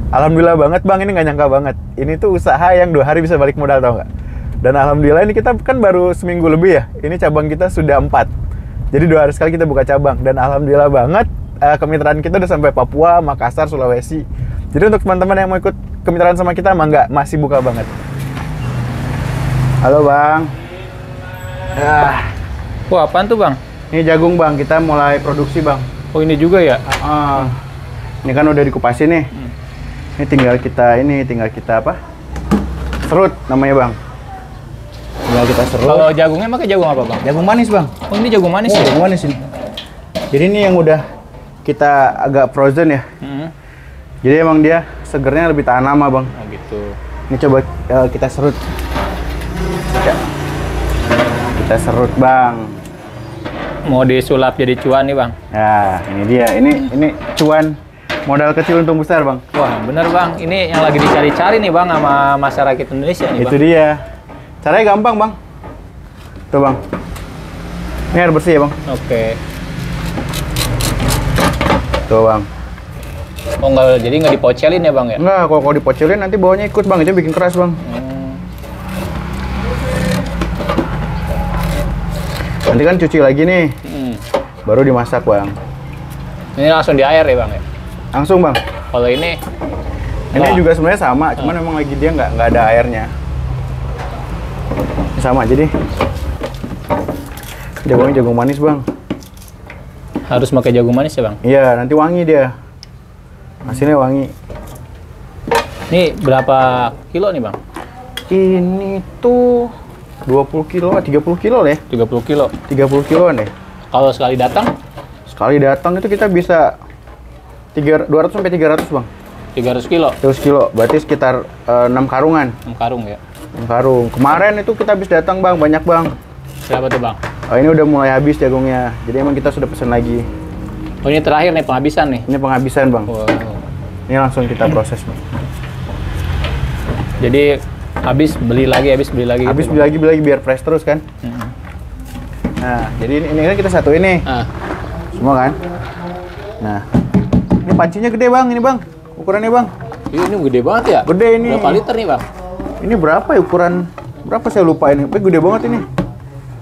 Alhamdulillah banget bang, ini nggak nyangka banget. Ini tuh usaha yang 2 hari bisa balik modal, tau nggak? Dan alhamdulillah ini kita kan baru seminggu lebih ya. Ini cabang kita sudah 4. Jadi 2 hari sekali kita buka cabang. Dan alhamdulillah banget kemitraan kita udah sampai Papua, Makassar, Sulawesi. Jadi untuk teman-teman yang mau ikut kemitraan sama kita, mangga, masih buka banget. Halo bang. Wah, apaan tuh bang? Ini jagung bang, kita mulai produksi bang. Oh ini juga ya? Ini kan udah dikupasin nih. Ini tinggal kita apa? Serut namanya bang. Tinggal kita serut. Kalau jagungnya pakai jagung apa bang? Jagung manis bang. Oh ini jagung manis ya? Jagung manis ini. Jadi ini yang udah kita agak frozen ya. Jadi emang dia segernya lebih tahan lama bang. Oh gitu. Ini coba kita serut. Kita serut bang. Mau disulap jadi cuan nih bang? Nah ini dia. Ini cuan. Modal kecil untung besar bang. Wah bener bang, ini yang lagi dicari-cari nih bang sama masyarakat Indonesia nih bang. Itu dia. Caranya gampang bang. Tuh bang. Ini air bersih ya bang. Oke. Tuh bang. Oh enggak, jadi nggak dipocelin ya bang ya? Enggak, kalau dipocelin nanti bawahnya ikut bang. Itu bikin keras bang. Nanti kan cuci lagi nih. Baru dimasak bang. Ini langsung di air ya bang ya? Langsung bang. Kalau ini juga sebenarnya sama, cuman memang lagi dia nggak ada airnya. Sama jadi jagungnya jagung manis bang. harus pakai jagung manis ya bang? Iya, nanti wangi dia. Hasilnya wangi. Ini berapa kilo nih bang? Ini tuh 20 kilo, 30 kilo deh. 30 kilo. 30 kiloan deh. Kalau sekali datang? Sekali datang itu kita bisa 200 sampai 300 bang. 300 kilo? 300 kilo, berarti sekitar 6 karungan. 6 karung ya? 6 karung. Kemarin itu kita habis datang bang, banyak bang. Berapa tuh bang? Oh, ini udah mulai habis jagungnya, jadi emang kita sudah pesan lagi. Oh ini terakhir nih, penghabisan nih? Ini penghabisan bang. Wow. Ini langsung kita proses bang. Jadi habis beli lagi, habis beli lagi. Habis gitu, beli lagi biar fresh terus kan. Nah, jadi ini kan kita satu ini. Semua kan. Nah, ini pancinya gede bang, ini bang. Ukurannya bang. Ini gede banget ya? Gede ini. Berapa liter nih bang? Ini berapa ya ukuran? Berapa saya lupa ini. Tapi gede banget ini.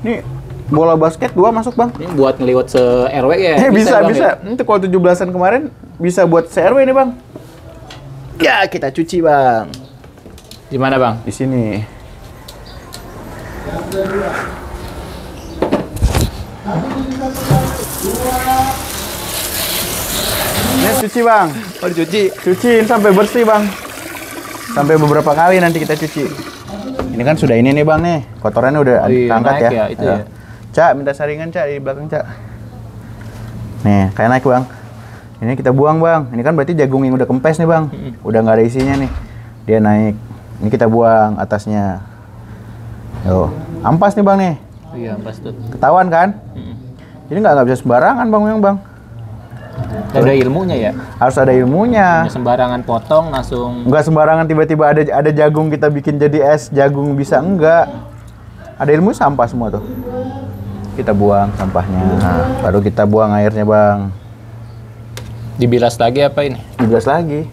Ini bola basket 2 masuk bang. Ini buat ngeliwat se-RW ya? Bisa. Bang, ya? Itu kalau 17-an kemarin bisa buat se-RW ini bang. Ya, kita cuci bang. Di mana bang? Di sini. Ini cuci bang. Oh dicuci? Cuciin sampai bersih bang. Sampai beberapa kali nanti kita cuci. Ini kan sudah ini nih bang nih. Kotorannya udah angkat ya. Itu ya. Cak, minta saringan cak di belakang cak. Nih, kayak naik bang. Ini kita buang bang. Ini kan berarti jagung yang udah kempes nih bang. Udah nggak ada isinya nih. Dia naik. Ini kita buang atasnya. Yo, ampas nih bang nih. Iya ampas tuh. Ketahuan kan? Jadi nggak bisa sembarangan bang. Ada ilmunya ya? Harus ada ilmunya. Nggak sembarangan potong langsung. Nggak sembarangan tiba-tiba ada jagung kita bikin jadi es jagung bisa enggak. Ada ilmu sampah semua tuh. Kita buang sampahnya. Nah, baru kita buang airnya bang. Dibilas lagi apa ini? Dibilas lagi.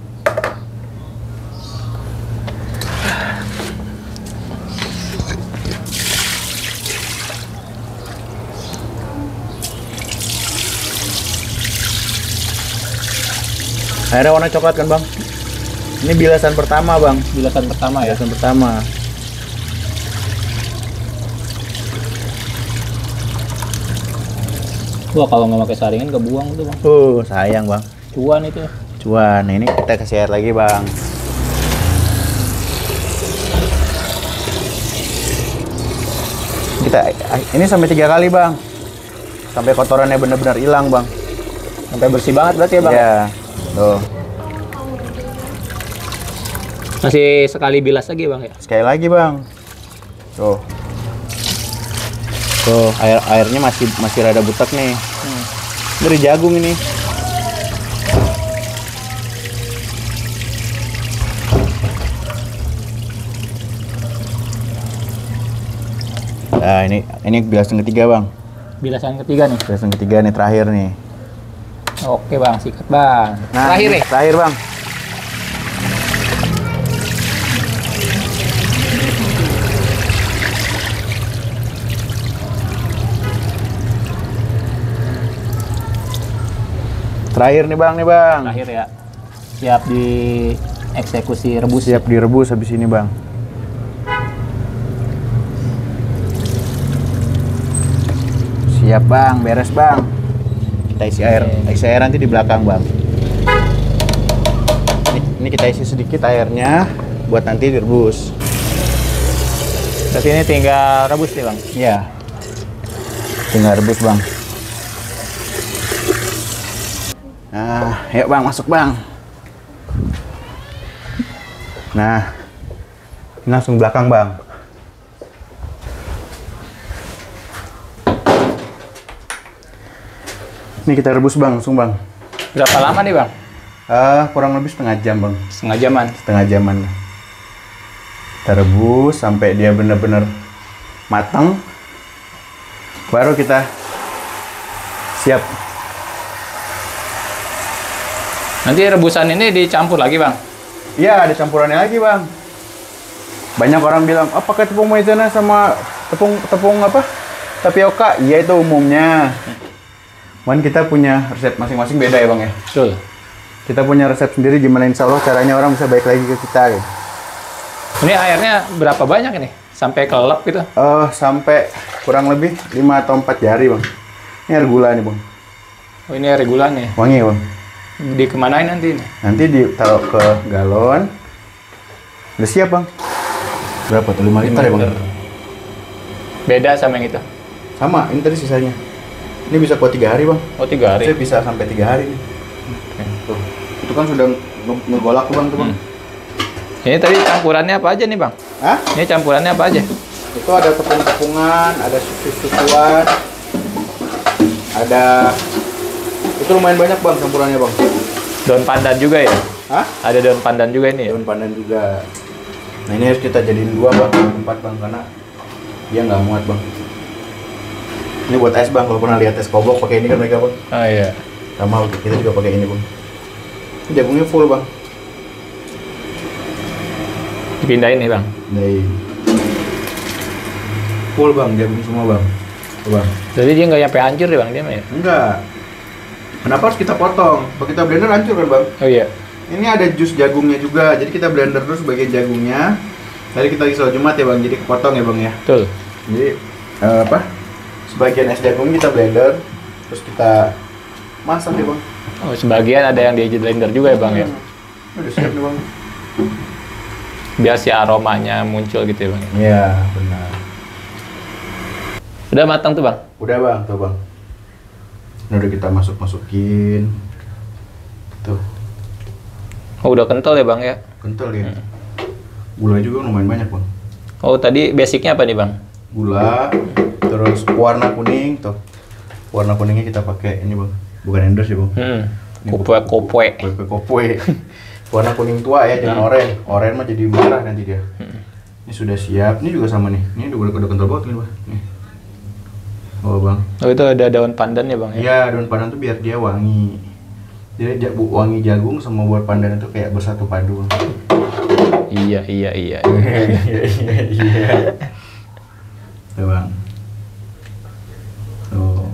Airnya warna coklat kan bang? Ini bilasan pertama bang. Bilasan pertama ya? Bilasan pertama. Wah kalau nggak pakai saringan kebuang tuh bang. Sayang bang. Cuan itu. Cuan. Nah, ini kita kasih air lagi bang. Ini sampai 3 kali bang. Sampai kotorannya benar-benar hilang bang. Sampai bersih banget berarti ya bang? Iya. Tuh. Masih sekali bilas lagi bang ya? Sekali lagi bang. Tuh. Tuh, airnya masih rada butek nih. Dari jagung ini. Nah, ini bilasan ketiga bang. Bilasan ketiga nih? Bilasan ketiga nih, terakhir nih. Oke bang, sikat bang. Nah, terakhir nih? Terakhir bang. Terakhir nih bang, Terakhir ya. Siap dieksekusi rebus. Siap direbus habis ini bang. Siap bang, beres bang. Kita isi air. Isi air nanti di belakang bang. Ini kita isi sedikit airnya buat nanti direbus. Berarti ini tinggal rebus nih bang? Iya. Tinggal rebus bang. Nah, yuk bang, masuk bang. Nah, ini langsung belakang bang. Ini kita rebus bang, langsung bang. Berapa lama nih bang? Kurang lebih setengah jam bang. Setengah jaman? Setengah jaman. Kita rebus sampai dia benar-benar matang. Baru kita siap. Nanti rebusan ini dicampur lagi bang? Iya, ada campurannya lagi bang. Banyak orang bilang, oh pakai tepung maizena sama tepung apa? Tapioka. Iya itu umumnya. Cuman kita punya resep masing-masing beda ya bang ya. Betul. Kita punya resep sendiri gimana insya Allah caranya orang bisa baik lagi ke kita gitu. Ini airnya berapa banyak ini? Sampai kelelep gitu? Sampai kurang lebih 5 atau 4 jari bang. Ini air gula nih bang. Oh ini air gula nih? Wangi bang. Dikemanain nanti ini? Nanti ditaruh ke galon. Udah siap bang. Berapa tuh? 5 liter ya bang? Beda sama yang itu? Sama, ini tadi sisanya. Ini bisa kuat 3 hari bang. Oh 3 hari? Saya bisa sampai 3 hari nih. Tuh. Itu kan sudah ngegolak tuh bang tuh bang. Ini tadi campurannya apa aja nih bang? Hah? Ini campurannya apa aja? Itu ada tepung-tepungan, ada susu-susuan, ada... Itu lumayan banyak bang campurannya bang. Daun pandan juga ya? Hah? Ada daun pandan juga ini ya? Daun pandan juga. Nah ini harus kita jadiin 2 bang, 4 bang, karena dia nggak muat bang. Ini buat es bang, kalau pernah lihat es kobok pakai ini kan mereka bang. Oh iya. Sama kita juga pakai ini bang. Ini jagungnya full bang. Dipindahin nih bang? Nih. Full bang, jagung semua bang. Tuh bang. Jadi dia nggak nyampe hancur deh bang, dia mah ya? Enggak. Kenapa harus kita potong? Kalau kita blender hancur kan bang? Oh iya. Ini ada jus jagungnya juga, jadi kita blender terus bagian jagungnya. Tadi kita lagi sholat Jumat ya bang, jadi kepotong ya bang ya. Betul. Jadi sebagian es jagung kita blender, terus kita masak ya bang. Oh sebagian ada yang di blender juga ya bang ya? Udah siap nih bang. Biar si aromanya muncul gitu ya bang? Iya benar. Udah matang tuh bang? Udah bang, tuh bang. Ini udah kita masukin. Tuh. Oh udah kental ya bang ya? Kental ya. Gula juga lumayan banyak bang. Oh tadi basicnya apa nih bang? Gula, terus warna kuning tuh. Warna kuningnya kita pakai ini bang, bukan endorse ya bang. Kopue. Kopue. Warna kuning tua ya, jangan oranye. Oranye mah jadi merah nanti dia. Ini sudah siap. Ini juga sama nih. Ini udah kental banget nih bang. Nih. Oh bang. Oh itu ada daun pandan ya bang ya? Iya, daun pandan tuh biar dia wangi. Jadi wangi jagung sama buah pandan itu kayak bersatu padu. Iya. Iya. Tuh bang. Tuh.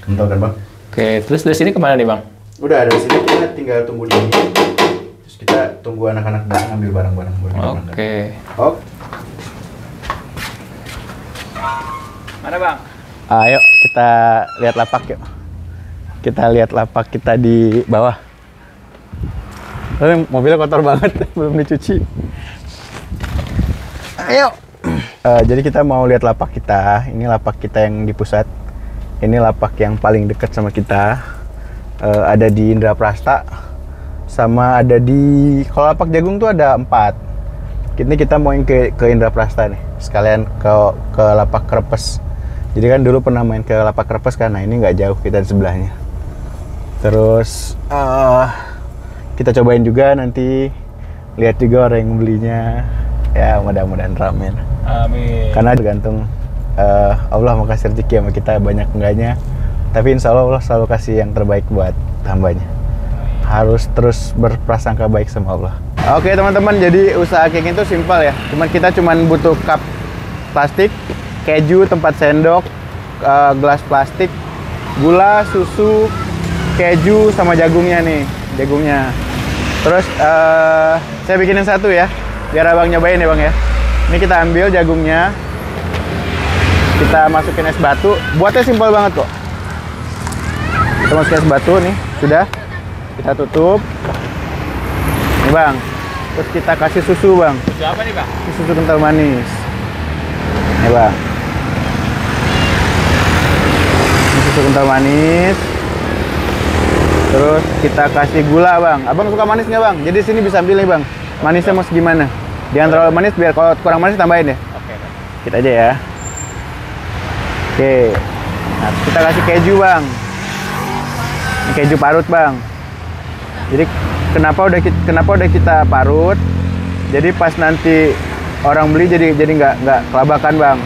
Kental kan bang? Oke, terus dari sini kemana nih bang? Udah, dari sini kita tinggal tunggu dingin. Terus kita tunggu anak-anak datang ambil barang-barang. Oke. Oh. Mana bang? Ayo kita lihat lapak yuk. Kita lihat lapak kita di bawah. Tapi mobilnya kotor banget, belum dicuci. Ayo. Jadi kita mau lihat lapak kita. Ini lapak kita yang di pusat. Ini lapak yang paling dekat sama kita. Ada di Indraprasta. Sama ada di... Kalau lapak jagung tuh ada 4. Ini kita mau ke Indraprasta nih. Sekalian ke lapak Krepes. Jadi kan dulu pernah main ke lapak Krepes kan. Nah ini nggak jauh, kita di sebelahnya. Terus kita cobain juga nanti. Lihat juga orang yang belinya. Ya mudah-mudahan ramen. Amin. Karena tergantung Allah mau kasih rezeki sama kita banyak enggaknya. Tapi insya Allah selalu kasih yang terbaik buat hambanya. Harus terus berprasangka baik sama Allah. Oke teman-teman, jadi usaha cake itu simpel ya. Kita cuman butuh cup plastik, keju, tempat sendok, gelas plastik, gula, susu, keju sama jagungnya nih, jagungnya. Terus saya bikinin satu ya, biar abang nyobain ya bang ya. Ini kita ambil jagungnya, kita masukin es batu. Buatnya simpel banget kok. Kita masukin es batu nih, sudah. Kita tutup. Nih bang. Terus kita kasih susu bang. Susu apa nih bang? Ini susu kental manis. Nih bang. Ini susu kental manis. Terus kita kasih gula bang. Abang suka manis nggak bang? Jadi sini bisa ambil nih bang. Manisnya mau segimana? Jangan terlalu manis, biar kalau kurang manis tambahin ya. Oke. Kita aja ya. Oke. Nah, kita kasih keju bang. Ini keju parut bang. Jadi kenapa udah kita parut? Jadi pas nanti orang beli jadi nggak kelabakan bang.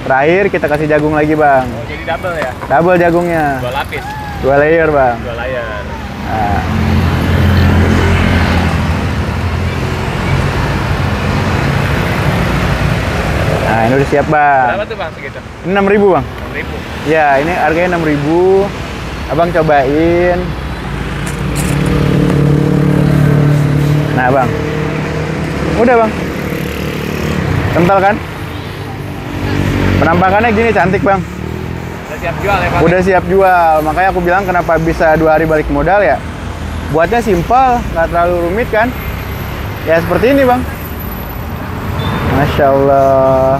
Terakhir kita kasih jagung lagi bang. Oh, jadi double ya? Double jagungnya. 2 lapis. 2 layer bang. 2 layer. Nah. Nah, ini udah siap bang. Berapa tuh bang segitu? Ini 6.000 bang. 6.000. Ya, ini harganya 6.000. Abang cobain. Nah bang, udah bang, kental kan? Penampakannya gini, cantik bang. Udah siap jual ya bang? Udah siap jual, makanya aku bilang kenapa bisa 2 hari balik modal ya. Buatnya simpel, nggak terlalu rumit kan? Ya seperti ini bang. Masya Allah.